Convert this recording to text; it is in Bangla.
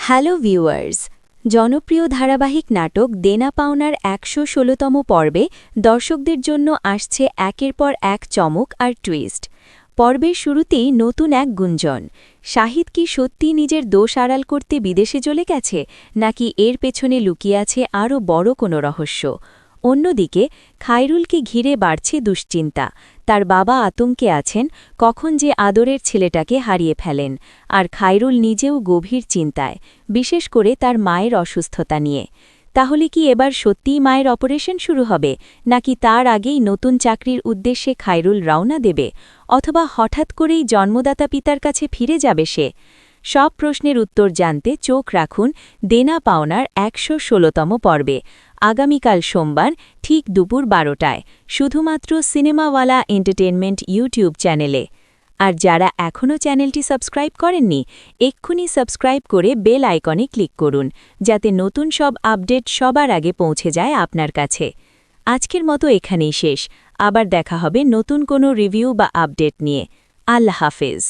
হ্যালো ভিউয়ার্স, জনপ্রিয় ধারাবাহিক নাটক দেনা পাওনার ১১৬তম পর্বে দর্শকদের জন্য আসছে একের পর এক চমক আর টুইস্ট। পর্বের শুরুতেই নতুন এক গুঞ্জন। শাহিদ কি সত্যিই নিজের দোষ আড়াল করতে বিদেশে চলে গেছে, নাকি এর পেছনে লুকিয়ে আছে আরও বড় কোনো রহস্য? অন্যদিকে খায়রুলকে ঘিরে বাড়ছে দুশ্চিন্তা। তার বাবা আতঙ্কে আছেন কখন যে আদরের ছেলেটাকে হারিয়ে ফেলেন, আর খায়রুল নিজেও গভীর চিন্তায়, বিশেষ করে তার মায়ের অসুস্থতা নিয়ে। তাহলে কি এবার সত্যিই মায়ের অপারেশন শুরু হবে, নাকি তার আগেই নতুন চাকরির উদ্দেশ্যে খায়রুল রওনা দেবে, অথবা হঠাৎ করেই জন্মদাতা পিতার কাছে ফিরে যাবে সে? সব প্রশ্নের উত্তর জানতে চোখ রাখুন দেনা পাওনার ১১৬তম পর্বে, আগামীকাল সোমবার ঠিক দুপুর ১২টায়, শুধুমাত্র সিনেমাওয়ালা এন্টারটেনমেন্ট ইউটিউব চ্যানেলে। আর যারা এখনও চ্যানেলটি সাবস্ক্রাইব করেননি, এক্ষুনি সাবস্ক্রাইব করে বেল আইকনে ক্লিক করুন, যাতে নতুন সব আপডেট সবার আগে পৌঁছে যায় আপনার কাছে। আজকের মতো এখানেই শেষ, আবার দেখা হবে নতুন কোনো রিভিউ বা আপডেট নিয়ে। আল্লাহ হাফেজ।